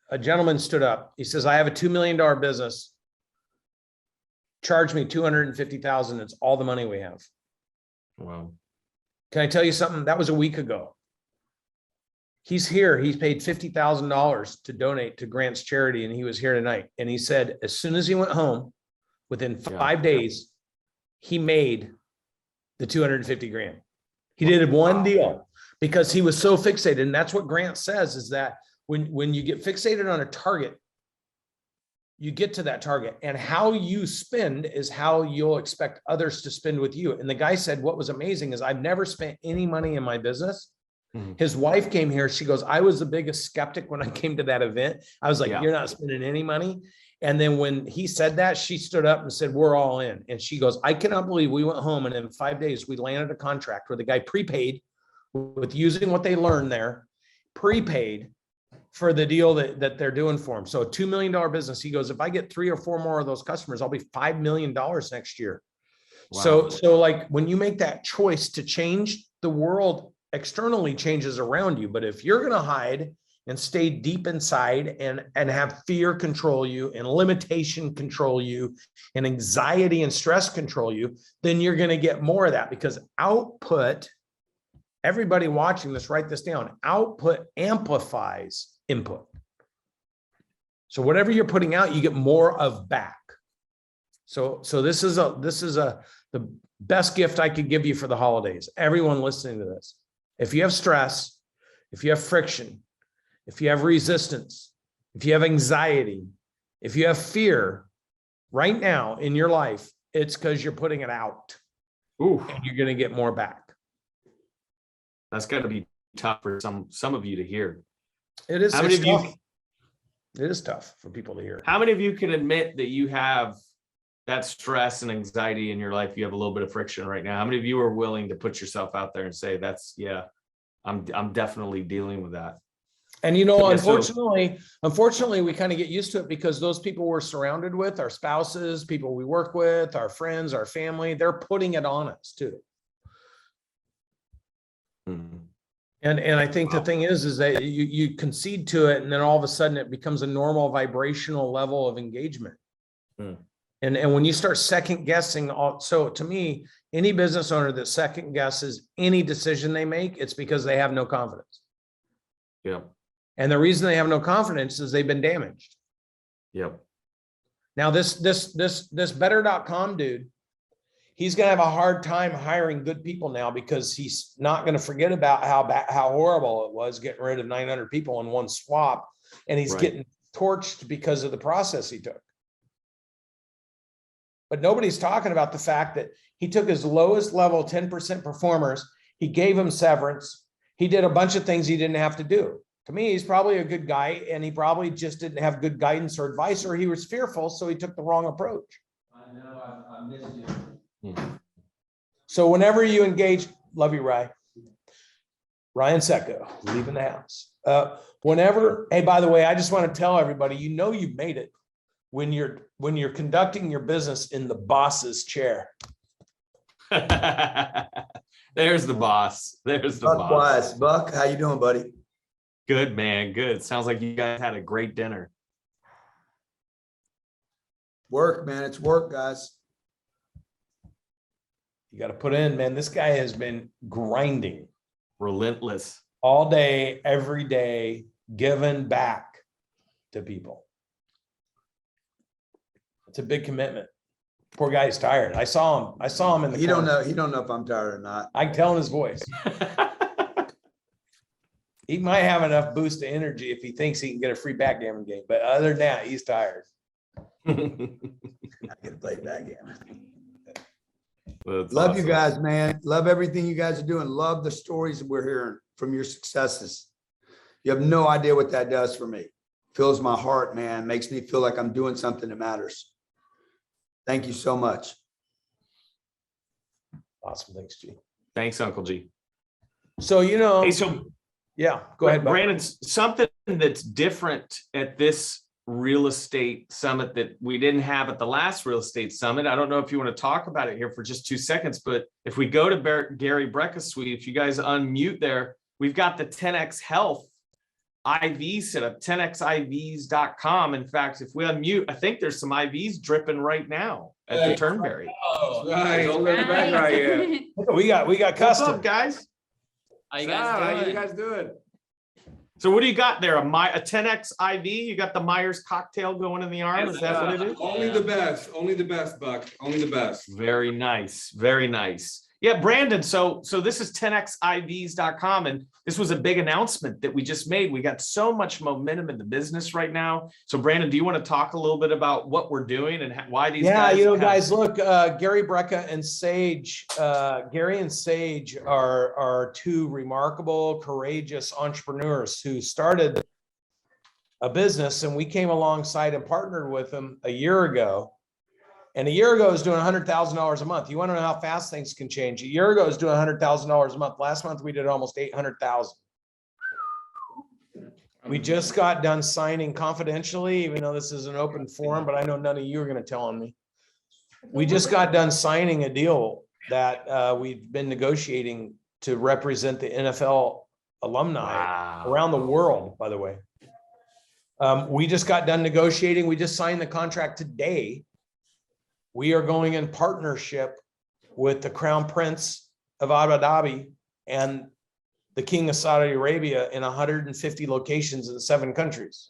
a gentleman stood up. He says, I have a $2 million business. Charge me $250,000. It's all the money we have. Wow. Can I tell you something? That was a week ago. He's here. He's paid $50,000 to donate to Grant's charity, and he was here tonight. And he said, as soon as he went home, within 5 days, he made the 250 grand. He did one deal because he was so fixated. And that's what Grant says, is that when you get fixated on a target, you get to that target, and how you spend is how you'll expect others to spend with you. And the guy said, what was amazing is I've never spent any money in my business. His wife came here. She goes, I was the biggest skeptic when I came to that event. I was like, you're not spending any money. And then when he said that, she stood up and said, we're all in. And she goes, I cannot believe we went home, and in 5 days, we landed a contract where the guy prepaid with using what they learned there, prepaid for the deal that they're doing for him. So a $2 million business. He goes, if I get 3 or 4 more of those customers, I'll be $5 million next year. Wow. So like when you make that choice to change, the world externally changes around you. But if you're going to hide and stay deep inside and have fear control you, and limitation control you, and anxiety and stress control you, then you're going to get more of that, because output, everybody watching this, write this down, output amplifies input. So whatever you're putting out, you get more of back. So this is the best gift I could give you for the holidays. Everyone listening to this, if you have stress, if you have friction, if you have resistance, if you have anxiety, if you have fear right now in your life, it's because you're putting it out. Ooh. And you're going to get more back. That's got to be tough for some of you to hear. It is. How many of you? It is tough for people to hear. How many of you can admit that you have that stress and anxiety in your life? You have a little bit of friction right now. How many of you are willing to put yourself out there and say, I'm definitely dealing with that? And unfortunately, we kind of get used to it, because those people we're surrounded with, our spouses, people we work with, our friends, our family, they're putting it on us too. Mm-hmm. And I think the thing is that you concede to it, and then all of a sudden it becomes a normal vibrational level of engagement. Mm. And when you start second guessing, so to me, any business owner that second guesses any decision they make, it's because they have no confidence. Yeah. And the reason they have no confidence is they've been damaged. Yep. Now this better.com dude, he's going to have a hard time hiring good people now, because he's not going to forget about how horrible it was getting rid of 900 people in one swap. And he's getting torched because of the process he took. But nobody's talking about the fact that he took his lowest level 10% performers. He gave them severance. He did a bunch of things he didn't have to do. To me, he's probably a good guy, and he probably just didn't have good guidance or advice, or he was fearful, so he took the wrong approach. I know, I missed you. So whenever you engage, love you, Ryan Secco, leaving the house. Whenever, hey, by the way, I just want to tell everybody, you know, you've made it when you're conducting your business in the boss's chair. There's the boss. There's the Buck boss. Wise. Buck, how you doing, buddy? Good, man. Good. Sounds like you guys had a great dinner. Work, man. It's work, guys. You got to put in, man. This guy has been grinding Relentless. all day, every day, giving back to people. It's a big commitment. Poor guy's tired. I saw him in the He don't corner. know. He don't know if I'm tired or not. I can tell in his voice. He might have enough boost of energy if he thinks he can get a free backgammon game, but other than that, he's tired. I can play backgammon. That's Love awesome. you guys, man. Love everything you guys are doing. Love the stories that we're hearing from your successes. You have no idea what that does for me. Fills my heart, man. Makes me feel like I'm doing something that matters. Thank you so much. Awesome. Thanks, G. Thanks, Uncle G. So, you know, Hey, so yeah, go ahead. Buck. Brandon, something that's different at this real estate summit that we didn't have at the last real estate summit. I don't know if you want to talk about it here for just 2 seconds, but if we go to Gary Brecka's suite, if you guys unmute there, we've got the 10X Health IV set up, 10xivs.com. In fact, if we unmute, I think there's some IVs dripping right now at the Turnberry. Right. Don't let it back right here. We got What's custom. up, guys? How you guys guys doing? So what do you got there? A 10X IV? You got the Myers cocktail going in the arm? Is that what it is? Only the best, Buck. Only the best. Very nice. Very nice. Yeah, Brandon. So this is 10xivs.com. And this was a big announcement that we just made. We got so much momentum in the business right now. So Brandon, do you want to talk a little bit about what we're doing and why these guys? Guys, look, Gary Brecka and Sage, Gary and Sage are two remarkable, courageous entrepreneurs who started a business, and we came alongside and partnered with them a year ago. And a year ago, it was doing $100,000 a month. You want to know how fast things can change? A year ago, it was doing $100,000 a month. Last month, we did almost 800,000. We just got done signing confidentially, even though this is an open forum, but I know none of you are going to tell on me. We just got done signing a deal that we've been negotiating to represent the NFL alumni around the world, by the way. We just got done negotiating. We just signed the contract today. We are going in partnership with the Crown Prince of Abu Dhabi and the King of Saudi Arabia in 150 locations in 7 countries.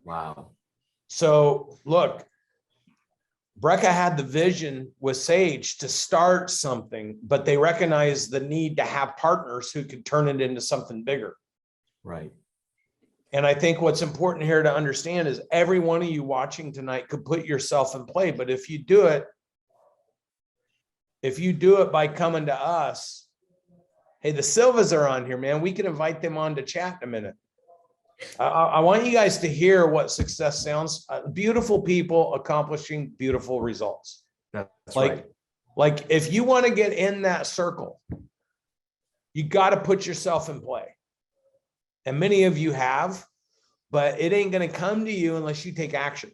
Wow. So look, Brecka had the vision with Sage to start something, but they recognized the need to have partners who could turn it into something bigger. Right. And I think what's important here to understand is every one of you watching tonight could put yourself in play. But if you do it by coming to us, hey, the Silvas are on here, man. We can invite them on to chat in a minute. I want you guys to hear what success sounds. Beautiful people accomplishing beautiful results. That's Like if you want to get in that circle, you got to put yourself in play. And many of you have, but it ain't going to come to you unless you take action.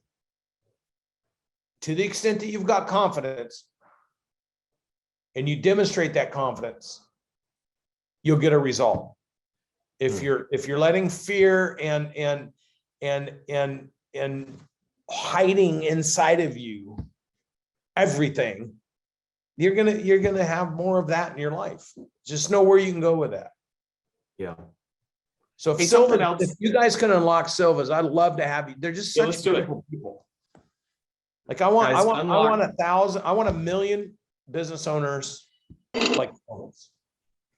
To the extent that you've got confidence and you demonstrate that confidence, you'll get a result. If you're letting fear and hiding inside of you everything, you're gonna have more of that in your life. Just know where you can go with that. Yeah. So if Hey, something Silva, else- if you guys can unlock Silvas, I'd love to have you. They're just Yeah, such let's do it. beautiful people. Like I want Guys, 1 million business owners like Silvas.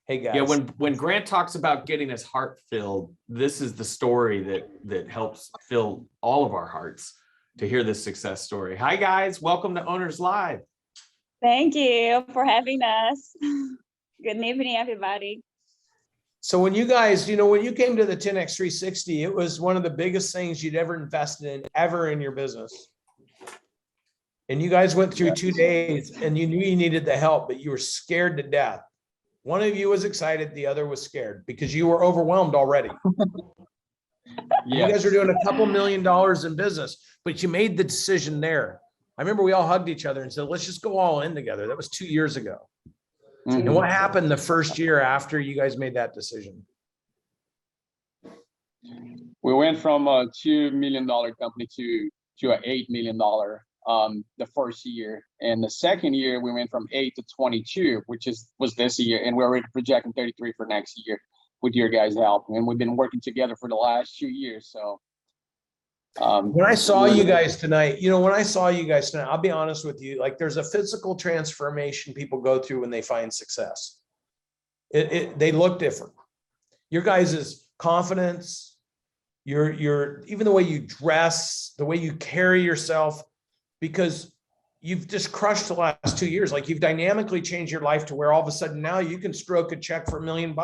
Hey guys. Yeah, when Grant talks about getting his heart filled, this is the story that helps fill all of our hearts to hear this success story. Hi guys, welcome to Owners Live. Thank you for having us. Good evening, everybody. So when you guys, when you came to the 10X 360, it was one of the biggest things you'd ever invested in ever in your business. and you guys went through 2 days and you knew you needed the help, but you were scared to death. One of you was excited, the other was scared because you were overwhelmed already. You guys are doing a couple $1 million in business, but you made the decision there. I remember we all hugged each other and said, let's just go all in together. That was 2 years ago. And what happened the first year after you guys made that decision? We went from a $2 million company to an $8 million the first year. And the second year we went from 8 to 22, which was this year. And we're already projecting 33 for next year with your guys' help. And we've been working together for the last 2 years. So when I saw you guys tonight, I'll be honest with you, like there's a physical transformation people go through when they find success. They look different. Your guys' confidence, your even the way you dress, the way you carry yourself, because you've just crushed the last 2 years. Like you've dynamically changed your life to where all of a sudden now you can stroke a check for $1 million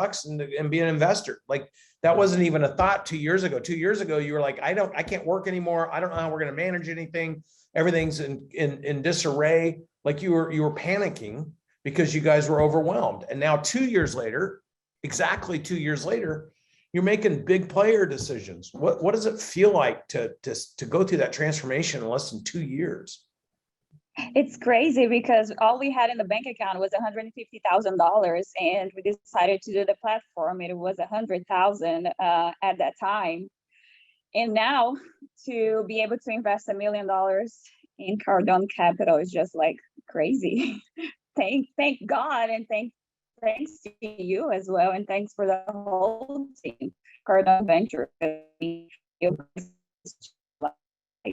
and be an investor. Like that wasn't even a thought 2 years ago. 2 years ago, you were like, I can't work anymore. I don't know how we're going to manage anything. Everything's in disarray. Like you were panicking because you guys were overwhelmed. And now 2 years later, exactly 2 years later, you're making big player decisions. What does it feel like to go through that transformation in less than 2 years? It's crazy because all we had in the bank account was $150,000, and we decided to do the platform. It was $100,000 at that time, and now to be able to invest $1 million in Cardone Capital is just like crazy. Thank God, and thanks to you as well, and thanks for the whole team. Cardone Venture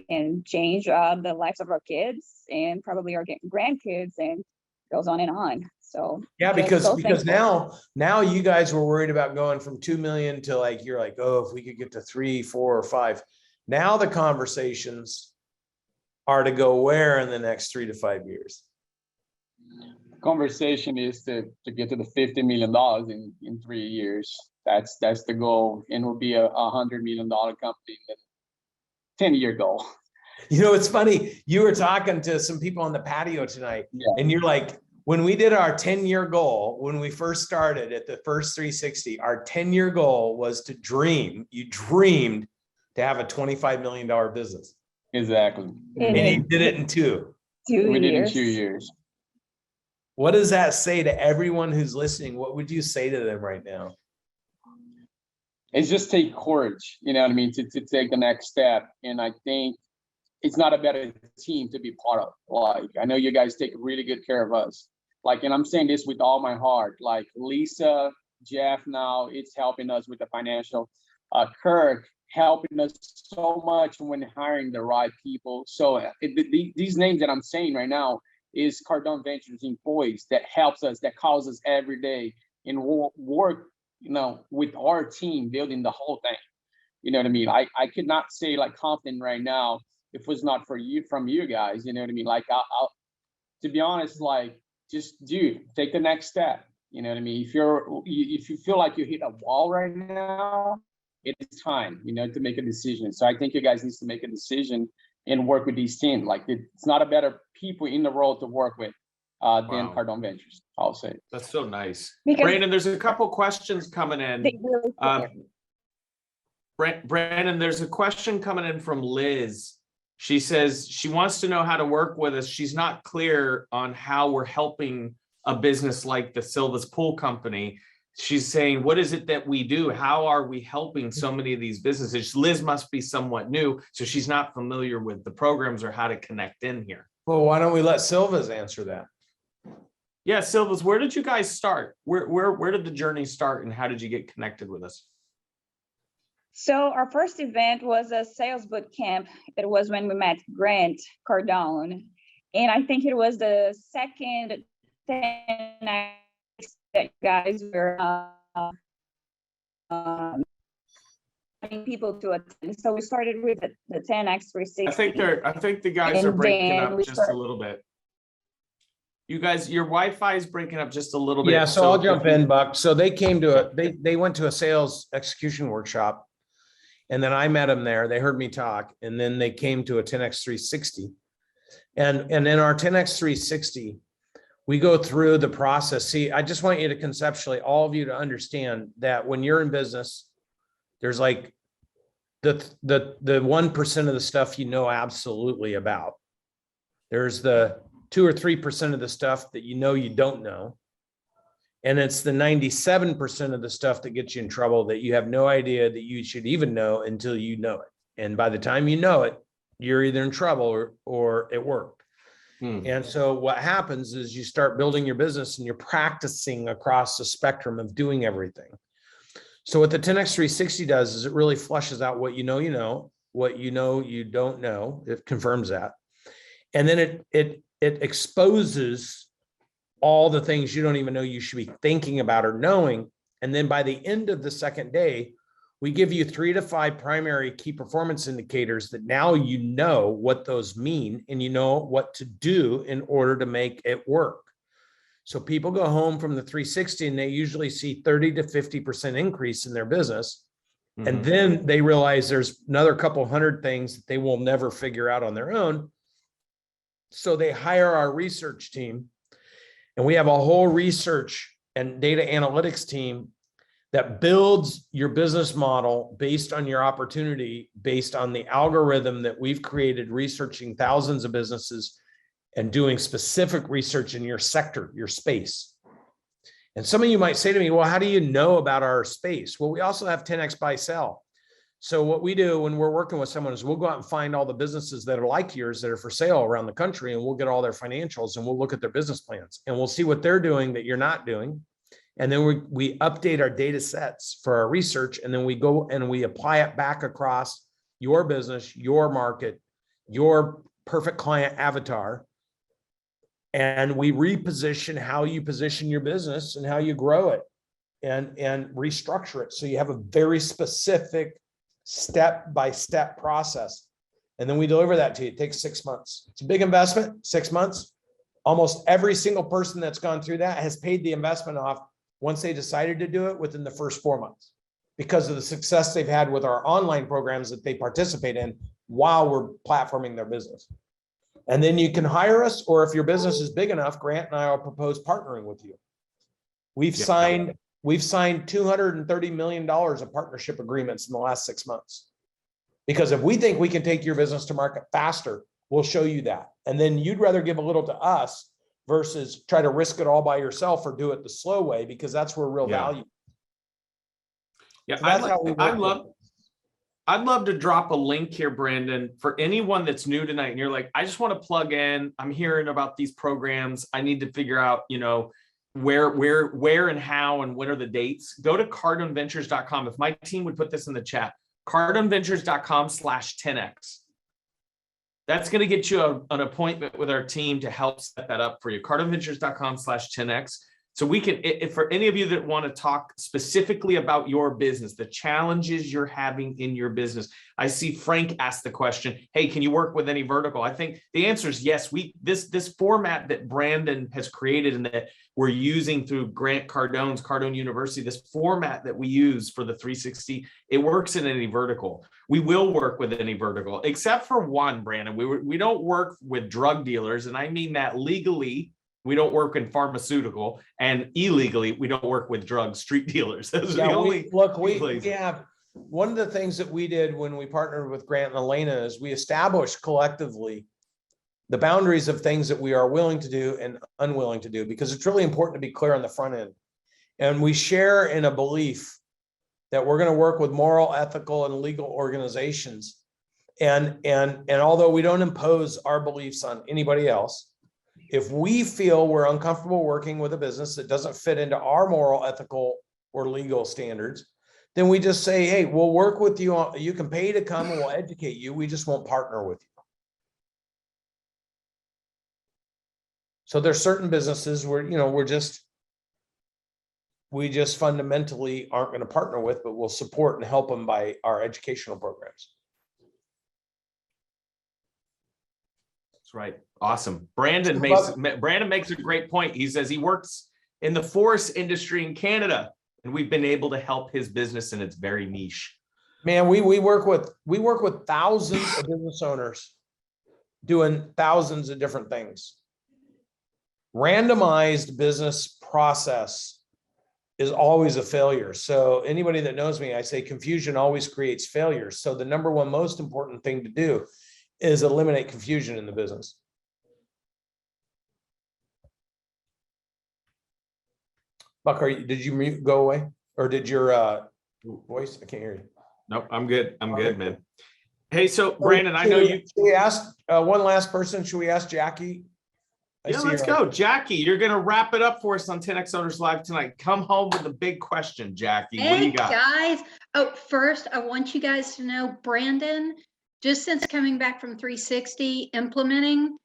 and change the lives of our kids and probably our grandkids, and goes on and on. So yeah, just because so thankful. now you guys were worried about going from 2 million to like, you're like, oh, if we could get to 3, 4, or 5. Now the conversations are to go where in the next 3 to 5 years? conversation is to get to the $50 million in 3 years. That's the goal, and will be a $100 million company in the 10-year goal. You know, it's funny. You were talking to some people on the patio tonight, and you're like, when we did our 10-year goal, when we first started at the first 360, our 10-year goal was to dream. You dreamed to have a $25 million business. Exactly. And you did it in 2. We did it in 2 years. What does that say to everyone who's listening? What would you say to them right now? It's just take courage, you know what I mean, to take the next step. And I think it's not a better team to be part of. Like, I know you guys take really good care of us. Like, and I'm saying this with all my heart, like Lisa, Jeff now, it's helping us with the financial, Kirk helping us so much when hiring the right people. So these names that I'm saying right now is Cardone Ventures employees that helps us, that calls us every day and work, you know, with our team building the whole thing. You know what I mean? I could not say like confident right now if it was not for you, from you guys, you know what I mean? Like, I'll to be honest, like, just take the next step. You know what I mean? If you feel like you hit a wall right now, it's time, you know, to make a decision. So I think you guys need to make a decision and work with these teams. Like, it's not a better people in the world to work with than Cardone Ventures, I'll say. That's so nice. Because Brandon, there's a couple questions coming in. they really care. Brandon, there's a question coming in from Liz. She says she wants to know how to work with us. She's not clear on how we're helping a business like the Silva's Pool Company. She's saying, what is it that we do? How are we helping so many of these businesses? Liz must be somewhat new, so she's not familiar with the programs or how to connect in here. Well, why don't we let Silva's answer that? Yeah, Silva's, where did you guys start? Where did the journey start, and how did you get connected with us? So our first event was a sales boot camp. It was when we met Grant Cardone. And I think it was the second 10X that you guys were people to attend. So we started with the 10X 360. I think the guys are And breaking then up we just a little bit. You guys, your Wi-Fi is breaking up just a little bit. Yeah, so I'll jump in, Buck. So they came to they went to a sales execution workshop, and then I met them there. They heard me talk, and then they came to a 10X 360. And in our 10X 360, we go through the process. See, I just want you to conceptually, all of you to understand that when you're in business, there's like the 1% of the stuff you know absolutely about. There's the 2 or 3% of the stuff that you know you don't know. And it's the 97% of the stuff that gets you in trouble that you have no idea that you should even know until you know it. And by the time you know it, you're either in trouble or it worked. And so what happens is you start building your business and you're practicing across the spectrum of doing everything. So what the 10X 360 does is it really flushes out what you know, what you know you don't know. It confirms that. And then it exposes all the things you don't even know you should be thinking about or knowing. And then by the end of the second day, we give you 3 to 5 primary key performance indicators that now you know what those mean and you know what to do in order to make it work. So people go home from the 360 and they usually see 30 to 50% increase in their business. And then they realize there's another couple hundred things that they will never figure out on their own. So they hire our research team, and we have a whole research and data analytics team that builds your business model based on your opportunity, based on the algorithm that we've created, researching thousands of businesses and doing specific research in your sector, your space. And some of you might say to me, well, how do you know about our space? Well, we also have 10X buy sell. So what we do when we're working with someone is we'll go out and find all the businesses that are like yours that are for sale around the country, and we'll get all their financials and we'll look at their business plans and we'll see what they're doing that you're not doing. And then we update our data sets for our research, and then we go and we apply it back across your business, your market, your perfect client avatar. And we reposition how you position your business and how you grow it and restructure it. So you have a very specific step-by-step process. And then we deliver that to you. It takes 6 months. It's a big investment, 6 months. Almost every single person that's gone through that has paid the investment off once they decided to do it within the first 4 months, because of the success they've had with our online programs that they participate in while we're platforming their business. And then you can hire us, or if your business is big enough, Grant and I will propose partnering with you. We've signed $230 million of partnership agreements in the last 6 months. Because if we think we can take your business to market faster, we'll show you that. And then you'd rather give a little to us versus try to risk it all by yourself or do it the slow way, because that's where real value. Yeah, So that's how we work. I'd love to drop a link here, Brandon, for anyone that's new tonight and you're like, I just want to plug in. I'm hearing about these programs. I need to figure out, where and how and when are the dates. Go to cardonventures.com. If my team would put this in the chat, cardonventures.com/10x. That's going to get you an appointment with our team to help set that up for you. cardonventures.com/10x. So we can, if for any of you that want to talk specifically about your business, the challenges you're having in your business. I see Frank asked the question, hey, can you work with any vertical? I think the answer is yes. This format that Brandon has created and that we're using through Grant Cardone's Cardone University, this format that we use for the 360, it works in any vertical. We will work with any vertical, except for one, Brandon. We don't work with drug dealers, and I mean that legally. We don't work in pharmaceutical, and illegally, we don't work with drug street dealers. Those are the only we have one of the things that we did when we partnered with Grant and Elena is we established collectively the boundaries of things that we are willing to do and unwilling to do, because it's really important to be clear on the front end. And we share in a belief that we're going to work with moral, ethical, and legal organizations. And although we don't impose our beliefs on anybody else, if we feel we're uncomfortable working with a business that doesn't fit into our moral, ethical, or legal standards, then we just say, hey, we'll work with you. You can pay to come and we'll educate you. We just won't partner with you. So there's certain businesses where, we just fundamentally aren't going to partner with, but we'll support and help them by our educational programs. That's right. Awesome. Brandon makes a great point. He says he works in the forest industry in Canada, and we've been able to help his business, and it's very niche. Man, we work with thousands of business owners doing thousands of different things. Randomized business process is always a failure. So anybody that knows me, I say confusion always creates failure. So the number one most important thing to do is eliminate confusion in the business. Buck, did you go away, or did your voice? I can't hear you. Nope, I'm good. I'm good, man. Hey, so Brandon, I know you. Should we ask one last person? Should we ask Jackie? Yeah, let's go. Jackie, you're going to wrap it up for us on 10X Owners Live tonight. Come home with a big question, Jackie. What do Hey you got? guys. Oh, first, I want you guys to know, Brandon, just since coming back from 360, implementing,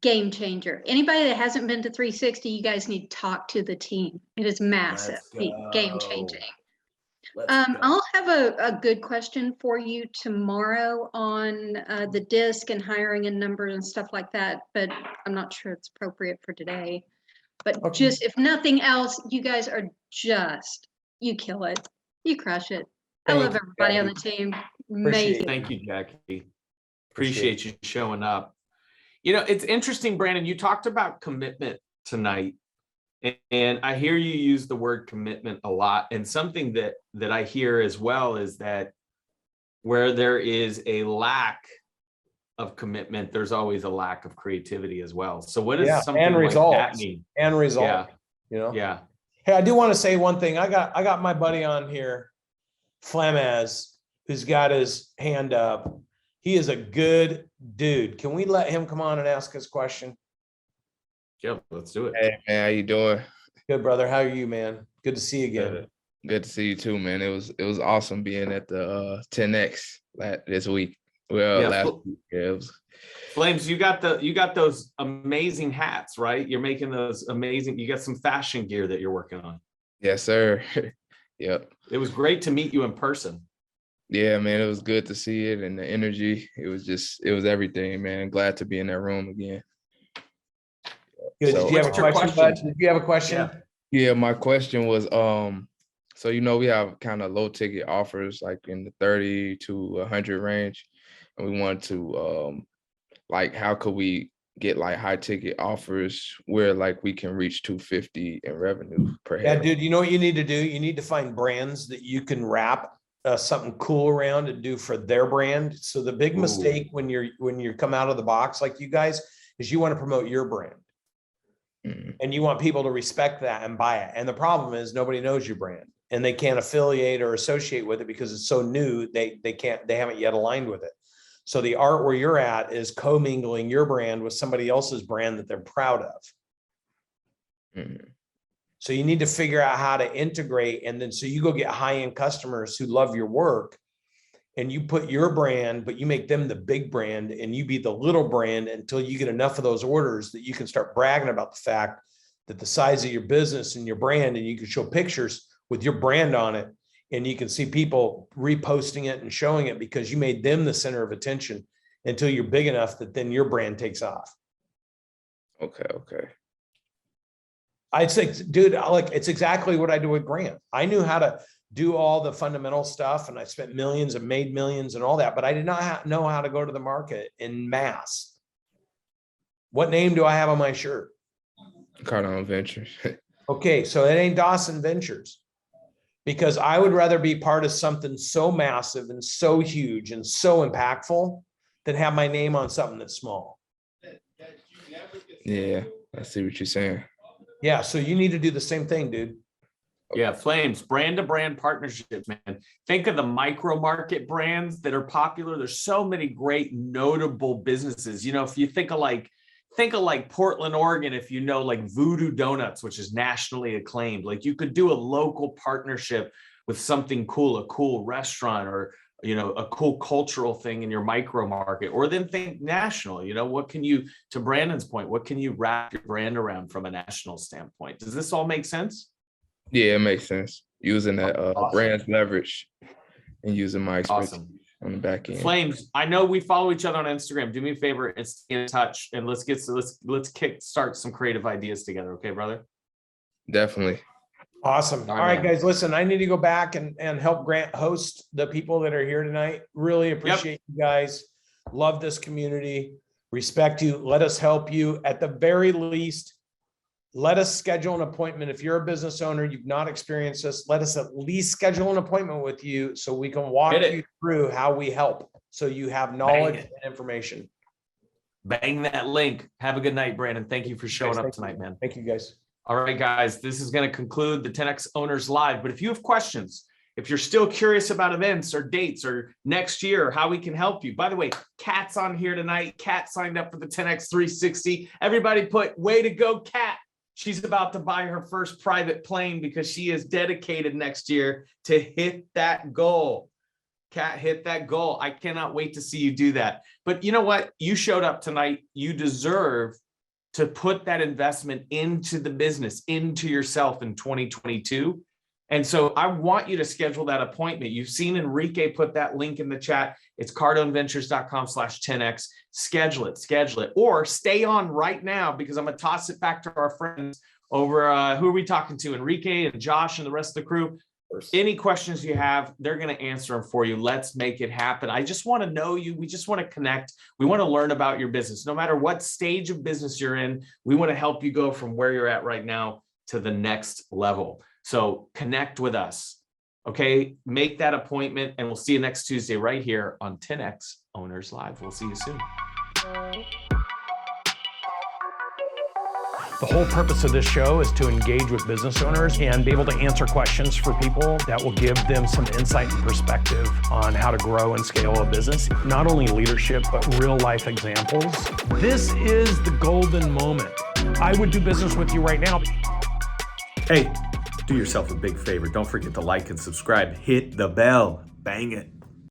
game changer. Anybody that hasn't been to 360, you guys need to talk to the team. It is massive, game changing. I'll have a good question for you tomorrow on the disc and hiring and numbers and stuff like that, but I'm not sure it's appropriate for today. But just, if nothing else, you guys are you kill it. You crush it. I love everybody on the team. Amazing. Thank you, Jackie. Appreciate you showing up. You know, it's interesting, Brandon, you talked about commitment tonight. And I hear you use the word commitment a lot. And something that I hear as well is that where there is a lack of commitment, there's always a lack of creativity as well. So what does something like that mean? And result. Yeah. You know? Yeah. Hey, I do want to say one thing. I got my buddy on here, Flamaz, who's got his hand up. He is a good dude. Can we let him come on and ask us a question? Yeah, let's do it. Hey man, how you doing? Good, brother. How are you, man? Good to see you again. Good to see you too, man. It was awesome being at the 10X this week. Well, last week. Yeah, it was. Flames, you got those amazing hats, right? You're making those amazing. You got some fashion gear that you're working on. Yes, sir. Yep. It was great to meet you in person. Yeah, man, it was good to see it, and the energy. It was everything, man. Glad to be in that room again. Good. So, did you have a question, bud? Did you have a question? Yeah, my question was, so we have kind of low ticket offers like in the 30 to 100 range, and we want to how could we get like high ticket offers where like we can reach 250 in revenue per head? Yeah, dude, you know what you need to do? You need to find brands that you can wrap something cool around and do for their brand. So the big mistake when you come out of the box like you guys is you want to promote your brand. And you want people to respect that and buy it. And the problem is nobody knows your brand and they can't affiliate or associate with it because it's so new. They haven't yet aligned with it. So the art where you're at is commingling your brand with somebody else's brand that they're proud of. So you need to figure out how to integrate. And then, so you go get high-end customers who love your work and you put your brand, but you make them the big brand and you be the little brand until you get enough of those orders that you can start bragging about the fact that the size of your business and your brand, and you can show pictures with your brand on it and you can see people reposting it and showing it because you made them the center of attention until you're big enough that then your brand takes off. Okay. I'd say, dude, it's exactly what I do with Grant. I knew how to do all the fundamental stuff and I spent millions and made millions and all that, but I did not know how to go to the market in mass. What name do I have on my shirt? Cardone Ventures. Okay, so it ain't Dawson Ventures, because I would rather be part of something so massive and so huge and so impactful than have my name on something that's small. Yeah, I see what you're saying. Yeah, so you need to do the same thing, dude. Yeah, Flames, brand to brand partnerships, man. Think of the micro market brands that are popular. There's so many great notable businesses. You know, if you think of like Portland, Oregon, if you know like Voodoo Donuts, which is nationally acclaimed, like you could do a local partnership with something cool, a cool restaurant or, you know, a cool cultural thing in your micro market, or then think national. You know, what can you, to Brandon's point, what can you wrap your brand around from a national standpoint? Does this all make sense? Yeah, it makes sense. Using that brand's leverage and using my expertise on the back end. Flames, I know we follow each other on Instagram. Do me a favor and stay in touch, and let's kickstart some creative ideas together. Okay, brother? Definitely. Awesome. All right, guys, listen, I need to go back and help Grant host the people that are here tonight. Really appreciate you guys. love this community, respect you, let us help you. At the very least, let us schedule an appointment. If you're a business owner, you've not experienced this, let us at least schedule an appointment with you so we can walk Hit it. you through how we help. So you have knowledge and information. Bang that link. Have a good night, Brandon. Thank you for showing up tonight, man. Thank you, guys. All right, guys, this is going to conclude the 10X Owners Live. But if you have questions, if you're still curious about events or dates or next year, how we can help you. By the way, Kat's on here tonight. Kat signed up for the 10X 360. Everybody put way to go, Kat. She's about to buy her first private plane because she is dedicated next year to hit that goal. Kat, hit that goal. I cannot wait to see you do that. But you know what? You showed up tonight. You deserve to put that investment into the business, into yourself in 2022. And so I want you to schedule that appointment. You've seen Enrique put that link in the chat. It's cardoneventures.com/10x. Schedule it, or stay on right now because I'm going to toss it back to our friends over. Who are we talking to? Enrique and Josh and the rest of the crew. Any questions you have, they're going to answer them for you. Let's make it happen. I just want to know you. We just want to connect. We want to learn about your business. No matter what stage of business you're in, we want to help you go from where you're at right now to the next level. So connect with us. Okay, make that appointment and we'll see you next Tuesday right here on 10X Owners Live. We'll see you soon. The whole purpose of this show is to engage with business owners and be able to answer questions for people that will give them some insight and perspective on how to grow and scale a business. Not only leadership, but real life examples. This is the golden moment. I would do business with you right now. Hey, do yourself a big favor. Don't forget to like and subscribe. Hit the bell. Bang it.